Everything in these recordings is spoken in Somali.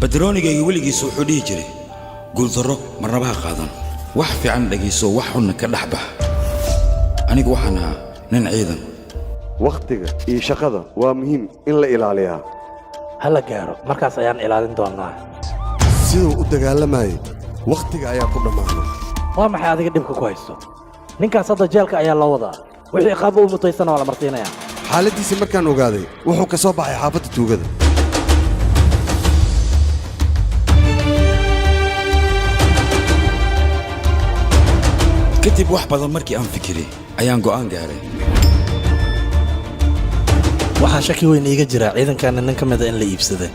بدرونيغا weligiisu wuxuu dhihi jiray guul darro marnaba ha qaadan wax fiican dhageyso wax xun ka dhaxbax anigu waxaan ahaa nin ciidan waqtiga iyo shaqada waa muhiim in la ilaaliyaa hala gaaro markaas ayaan ilaalin doonaa sidoo u dagaalamay waqtiga ayaa ku dhamaaday waa maxay adiga dhibka ku haysto ninkaas hadda jeelka ayaa la wadaa wixii qaab uu mutaysan oo la martiinaya xaaladiisa markaan ogaaday wuxuu ka soo baxay xaafadda tuugada kadib wax badan markii aan fikiray ayaan go'aan gaaray waxaa shaki weyn iiga jira ciidankaana nin ka mid ah in la iibsaday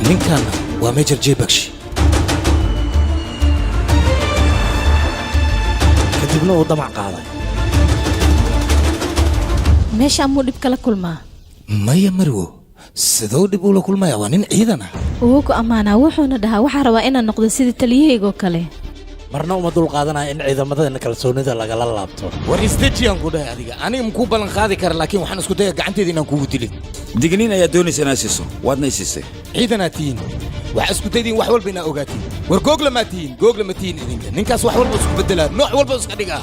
ninkaana waa Major Jebakshi kadibna uu damac qaaday meesha muu dhib kala kulmaa maya marwo sidoo dhib ula kulmaya waa nin ciidan ah uu ku amaanaa wuxuuna dhahaa waxaa rabaa inaan noqdo sidii taliyahayga kale marna uma dul qaadanaya in ciidamadana kalsoonida lagala laabto war istajiyan ku dhahay adiga aniga ma ku balan qaadi kara laakiin waxaan isku daya gacanteeda inaan kugu dilin digniin ayaa doonaysa inaad siiso waadna siisay ciidanatiin waxa isku daydiin wax walba inaa ogaatiin war googla ma tihiin idinka ninkaas wax walba isku bedelaa nooc walba iska dhigaa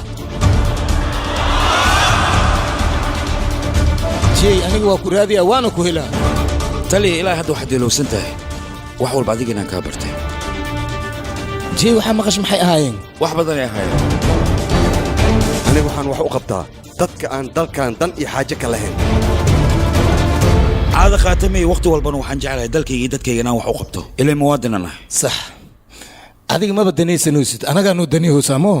jey aniga waa ku raadiya waana ku helaa taliya ilaa hadda waxaad ilowsan tahay wax walba adiga inaan kaa bartay jey waxaa maqash maxay ahaayeen wax badan ay ahaayeen aniga waxaan wax u qabtaa dadka aan dalkan dan iyo xaaje ka lahayn caada qaatamay waqti walbana waxaan jeclahay dalkayga iyo dadkayga inaan wax u qabto ilaa muwaadin ah sax adiga ma badanaysanaysid anagaa noo daniyahoosaamo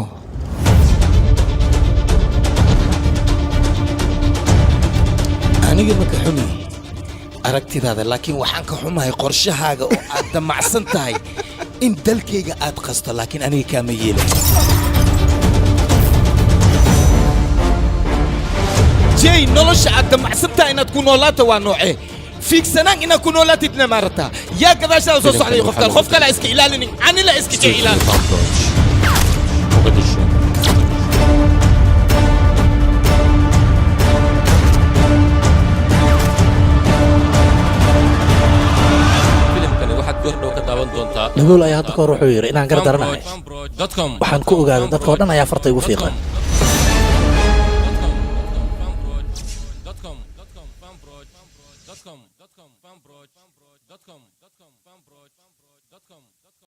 aniga ma ka xumi aragtidaada laakiin waxaan ka xumahay qorshahaaga oo aad damacsan tahay in dalkayga aad qasto laakiin aniga kaama yeelay jey nolosha aad damacsan tahay inaad ku noolaato waa noocee fiigsanaan inaad ku noolaatidna maarataa yaa gadaashaada soo socday qof kale iska ilaalinin anila iska jee ilaali nabool ayaa hadda ka hor wuxuu yidhi inaan gar daranahay waxaan ku ogaaday dadka oo dhan ayaa farta igu fiiqan